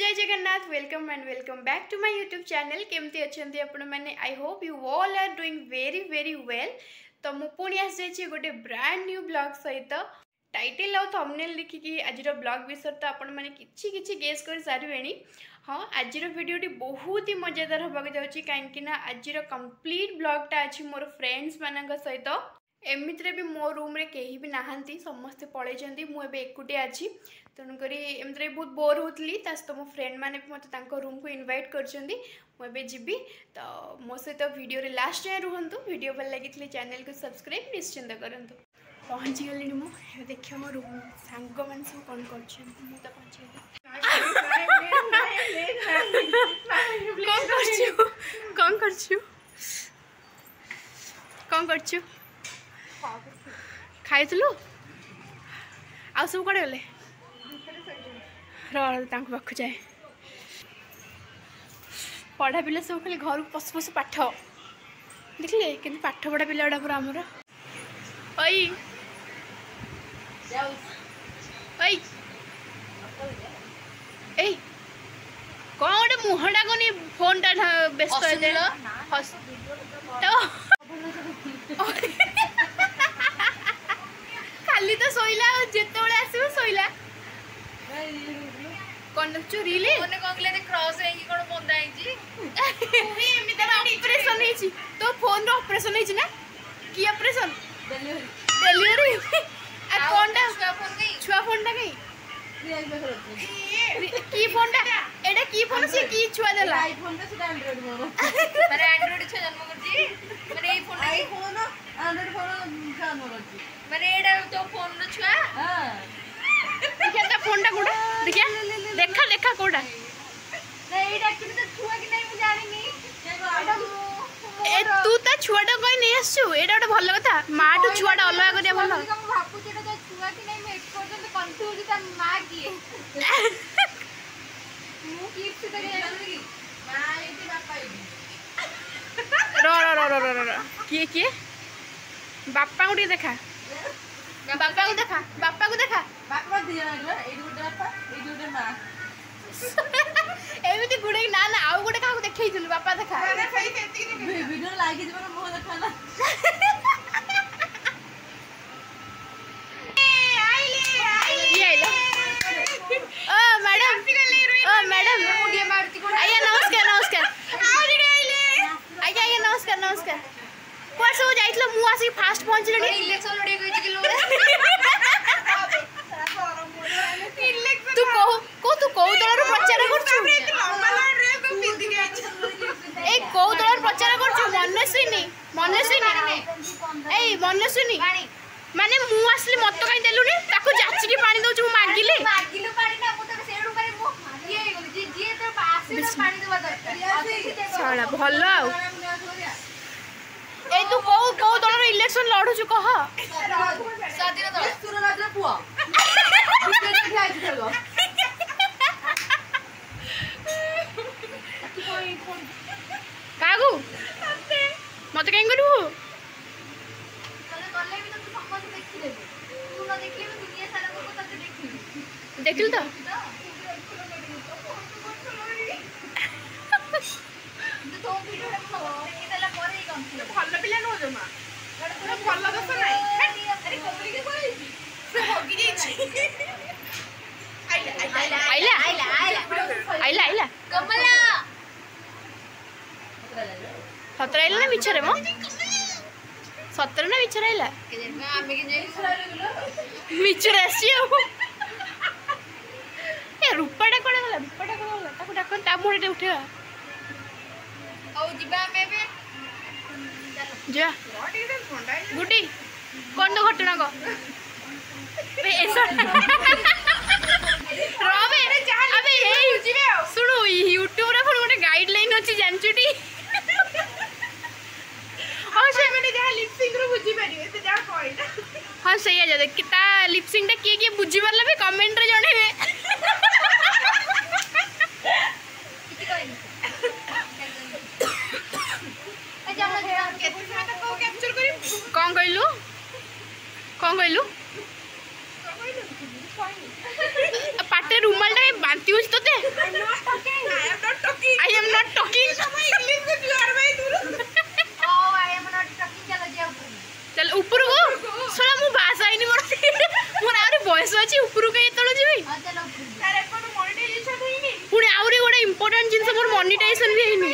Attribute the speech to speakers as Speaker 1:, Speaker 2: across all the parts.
Speaker 1: जय Jagannath welcome and welcome back to my YouTube channel केमती अच्छे आपण मैंने I hope you all are doing very very well. तो मु पुणी आसी जाइए गोटे ब्रांड न्यू ब्लॉग सहित टाइटल और थंबनेल देखिकी आज ब्लॉग विषय तो आपण मैंने किछि गेस कर सारे। हाँ आज वीडियोटी बहुत ही मजेदार होगा जाऊँगी कहीं आज कंप्लीट ब्लॉगटा अच्छी मोर फ्रेंड्स मान सहित एमती भी मो रूम रे कहीं भी नहांती समस्ते पलैंती मुझे एकुटिया अच्छी तेणुक एमती बहुत बोर होती तो मो फ्रेंड मैंने भी मत रूम को इनवाइट कर जीवी तो मो सहित वीडियो रे लास्ट जाए रुहतु वीडियो भल लगी चैनल को सब्सक्राइब निश्चिंत करूँ। पहुँची गली मु देख मो रूम सांग मान सब कौन कर पहुँची कौन कर खाइलु आ सब कड़े गले पाख जाए पढ़ा पिला सब खाली घर को पशु पशु पाठ देखिए कि पाठ पढ़ा पिला गुड़ा पूरा आमर ओई कौन गोटे मुहटा कनी फोन टा व्यस्त खाली तो सोइला जेते बळे आसीबो सोइला कोन चोरीले कोने कोंगले ने क्रॉस हेकी कोन बंदा हेची भी एमिता ऑपरेशन हेची तो फोन रो ऑपरेशन हेची ना की ऑपरेशन डिलीवरी आ कोनटा छुआ फोन टा गई की फोन टा एडा की फोन से की छुआ देला आईफोन तो एंड्रॉइड मोर माने एंड्रॉइड छ जन्म करजी माने ई फोन आईफोन एंड्रॉइड फोन जन्म करजी माने एडा तो फोन न छुआ हां देखा ता फोन टा कोडा देखा देखा कोडा नहीं एडा एक्चुअली तो छुआ कि नहीं मु जानि नी ए तू ता छुआटा कोई नहीं आसछु एडा ओटा भलो कथा मा टू छुआटा अलगा करिया भलो हम भाबु जेटा तो छुआ कि नहीं मैं एक पर्यंत कंफ्यूज ता मा किए मु गिफ्ट तो जानि की मा एटी बापा एटी रो किए बापा को देखा बापा को देखा बापा दिया एडी गुडे बापा एडी गुडे मां एमिति गुडे ना ना आउ गुडे का देखैथिलु बापा देखा वीडियो लागी जब मुंह देखा ना ओ मैडम आइए नमस्कार आइए नमस्कार पर सब जाइतलो मु आसी फास्ट पहुंचलनी इलेक्शन लड़े गई कि लोग तू को दलर प्रचार करछु ए को दलर प्रचार करछु मनस्विनी माने मु आसली मत कहीं देलुनी ताको जाची की पानी दउछु मु मागिले पानी ना मु त सेडू करे मु ये गली जे तो आसी तो पानी देबा दरकार साला भलो आ ए तू को दलर इलेक्शन लड़ुछु कह स्वाधीन दल सुरराज पुआ कागु मत कहीं करू देखिल तो भल पिला नो जमा भल दस आइला कमला सतर आइला ना मिछरे मो सतर ना मिछरे आइला मिछरे आसी ए रूपाटा कोन गला ताको डाकन ता मोडे उठेवा औ जिबा मेबे जा गुडी कौन तो घटना को अबे सुनो यूट्यूब रे गोटे गाइडलाइन अच्छी जानचुटी हाँ से मैंने जहाँ लिपसिंग रो बुझी पारिबे से जहाँ कहला हाँ सही आ देख ता लिपसिंग टा किए बुझी पारला भी कमेंट रे जणेबे कौन कहलु पाटे रुमाल टा बांती होछ तते इंपोर्टेंट जिनस मोर मोनेटाइजेशन भी हैनी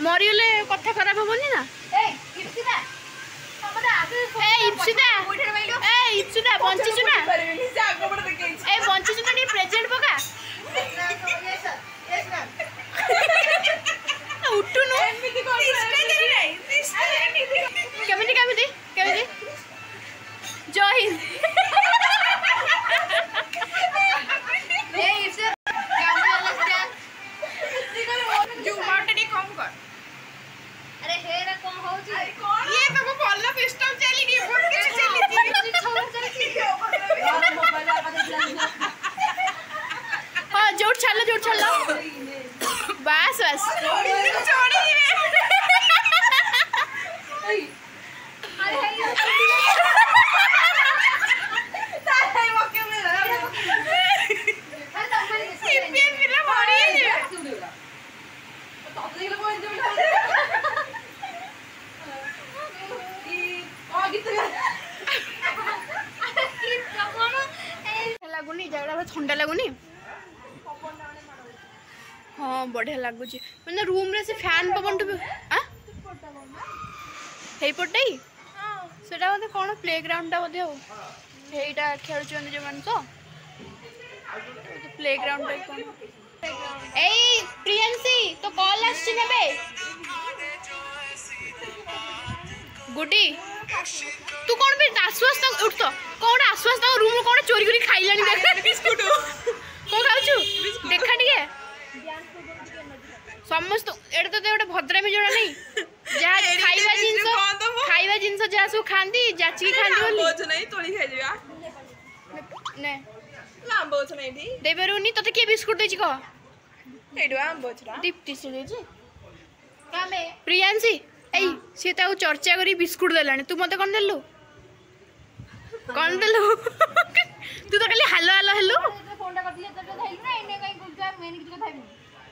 Speaker 1: मरिगले कथा खराब होबनी ना ए इप्सिता बंचिछु ना ए बंचिछु ना नी प्रेजेंट पका उठुनु केमिति केमिति केमिति जय हिंद ए इप्सिता कैमरा लगा जो मार्टनी कम कर अरे हेरा कौन हो जी ये बाबू फॉलो पिस्टल चली नहीं फोन के चली हां जोर छालो बस बस छोड़ी दिवे अरे ताई मौके में ये मिला मारी है तो देख लो कोई जो लगुनि जगह ठंडा लगुनि हाँ बढ़िया लगुच मैंने रूम रे से फैन पवन पटे से कौन प्ले ग्राउंड बोधे हेटा खेल जो मैंने तो प्ले ग्राउंड ए प्रियंसी तो कॉल आसबे गुडी तू कौन भी आसवास उठ तो कौन आसवास रूम कौन चोरी करी खाइलानी देख बिस्कुट को खाउछु देखा टिके समस्त एड तो गोटे भद्रामी जोड़ा नहीं जहाँ खाइबा जिनस जहाँ सब खाती जाची खाती बोछ नहीं तोली खाइ दिबा ने लाम बोछ नहीं दी देबेरुनी तते के बिस्कुट देछि कह एडवा आम बोछरा दीप्ति से देछि कामे प्रियांशी ए सी चर्चा करी बिस्कुट देलानी तू मत कौन देलु कौन देलु तू तो खाली हालो हालो हेलु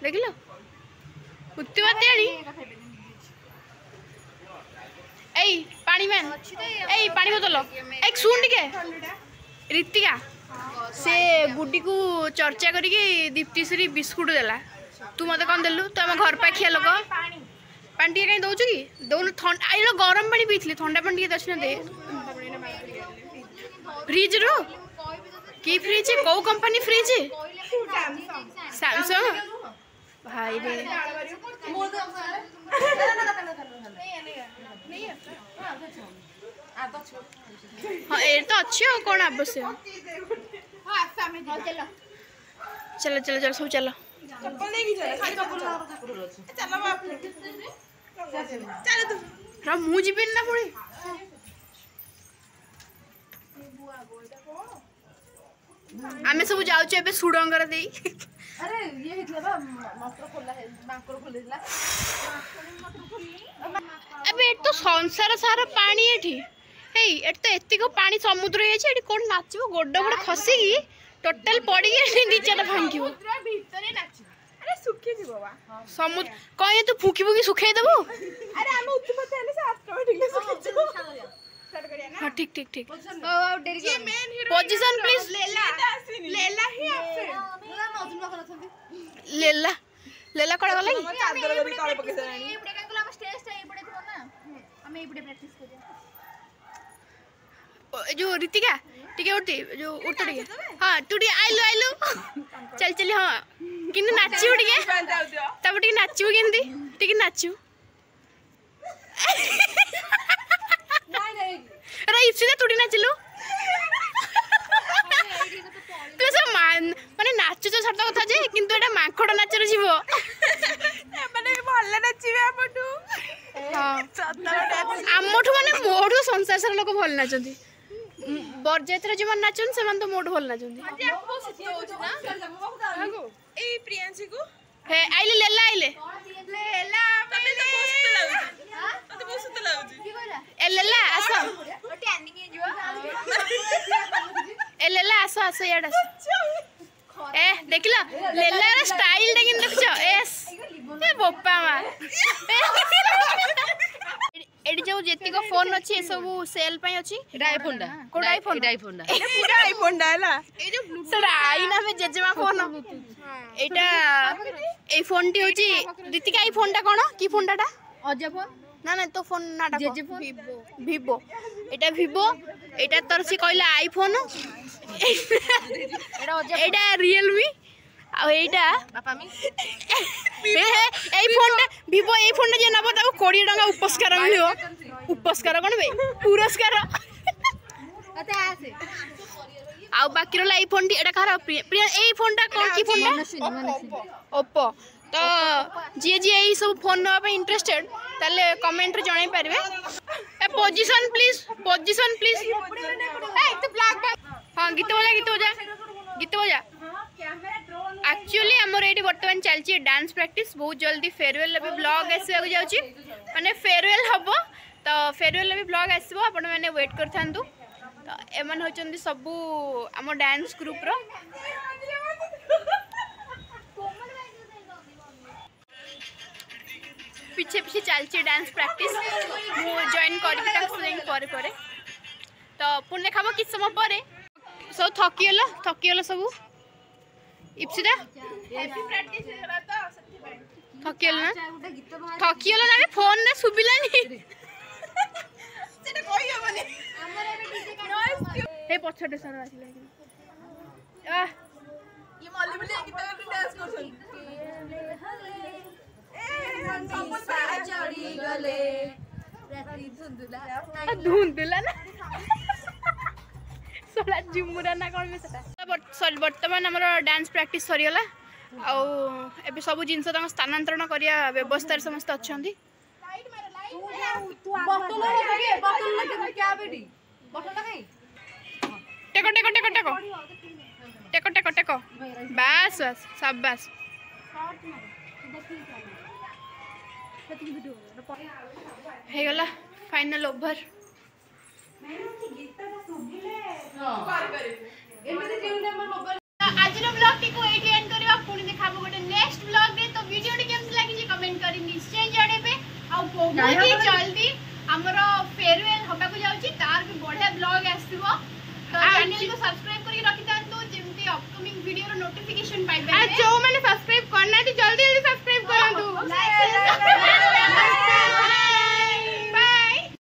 Speaker 1: देख लो कुत्ती बात यानी ए पानी मैन ए पानी बोतल एक सुन टिके ऋतिका से गुड्डी को चर्चा करी दीप्तिश्री बिस्कुट देला तू मत कौन देलु तू आम घर पाखिया लोक पानी टे कहीं दौचु कि दौन ठंडा आई गरम पानी पीती ठंडा पानी टे दस दे फ्रिज रो की फ्रिज कौ कंपनी फ्रिज सैमसंग भाई रे हाँ ये तो अच्छे हो कौन आवश्यक चलो चलो चलो सब चलो मुझे ना पुणी आम सब जाऊे सुड़ंगर दे अरे ये अबे तो संसार सारा पानी एठी एट तो एतिको पानी समुद्र है कौन नाचो गोड गोड़ खसिकी टोटाल पड़ी दी चार भांगियो समुद्र कहीं तू फुकी फुकी सुखाई देबो हाँ ठीक ठीक ठीक पोजीशन प्लीज लेला ही लेला लेला कड़ा गला कि चादर गरी तळे पके देलानी एपडे काकुला हम स्टेज टा एपडे थो ना हम एपडे प्रैक्टिस करिया जो ऋतिका टिके उठती जो उठ टिके हां तू टिके आइलो चल चल हां किने नाचियो टिके तब टिके नाचियो केंदी टिके नाचियो नहीं नहीं अरे इप्सिता तुडी नाचिलो तू सब माने नाचु तो सत कथा जे किंतु एटा माखड़ नाचर जीवो माने भल्ला नाचिबे आपटू हां आमठू माने मोठू संसार सारा लोक भल नाचंती बरजात्रा जे मन नाचन से मन तो मोठ भल नाचंती आज आपको सत्य होछ ना ए प्रियांशी को हे आइले लेला आइले लेला तमे तो बहुत लागु हां तते बहुत सुत लागु की कहला ए लेला आसो ओटी आनी के जो ए लेला आसो आसो याड आसो ए देखला लेला रे स्टाइल देखिन देखछो एस ए बोपा मा एडी जो जेती को फोन अछि ए सब सेल पई अछि आईफोन डा कोड आईफोन ए पूरा आईफोन डा हला ए जो ब्लूटूथ आईना में जेजेमा फोन एटा ए फोन टी होची दीतिका ए फोन टा कोन की फोन टा
Speaker 2: अजय फोन
Speaker 1: ना ना तो फोन ना
Speaker 2: जेजे फोन
Speaker 1: vivo एटा vivo एटा तोर से कहला आईफोन
Speaker 2: एटा अजय
Speaker 1: एटा रियलमी आ एटा
Speaker 2: बापा मी
Speaker 1: ए फोन टा vivo ए फोन जे नबो ताको 20 टका उपस्कार मिलियो उपस्कार कोन बे पुरस्कार
Speaker 2: अते आसे
Speaker 1: आ बाकी रो आईफोन टी एटा खरा प्रिय ए फोन टा कोन की फोन टा ओप्पो तो जी जी यही सब फोन ना इंटरेस्टेड ताले कमेंट रे जणाई पारबे ए पोजीशन प्लीज हां गीत बजा एक्चुअली हमर एटी वर्तमान चलची डांस प्रैक्टिस बहुत जल्दी फेयरवेल भी ब्लॉग आसे जाउची माने फेयरवेल हबो तो फेयरवेल भी ब्लॉग आसीबो आपण माने वेट करथांतु तो एमन होचंदी सब हमर डांस ग्रुप रो पीछे पीछे चलची डांस प्रैक्टिस मु जॉइन कर तो पुणे खाब कि समय पर सब थकीगल सब इप्सिता थकीगल ना थकीगल ना फोन रे सुबिलानी हे पछटे सर आसिला
Speaker 2: ये मल्ली बोली गीत डांस करछन
Speaker 1: धुंदुला ना सोला झुमुरा ना कौन सॉरी वर्तमान हमर डांस प्रैक्टिस सरीगला आउ एबे सब जिंस तक स्थानांतरण करिया व्यवस्था समस्त अछंती टेको बस शाबाश हेगला फाइनल ओवर आज ब्लॉग टी को एटी एंड करबा पुणी देखाबो गोटे नेक्स्ट ब्लॉग रे तो वीडियो टी केमस लागी जे कमेंट करी निश्चय जणेबे आ बहुत ही जल्दी हमरो फेयरवेल होबा को जाउची तार भी बढ़िया ब्लॉग आसीबो तो चैनल को सब्सक्राइब करी रखि तांतो जेमती अपकमिंग वीडियो रो नोटिफिकेशन पाइबे आ जो माने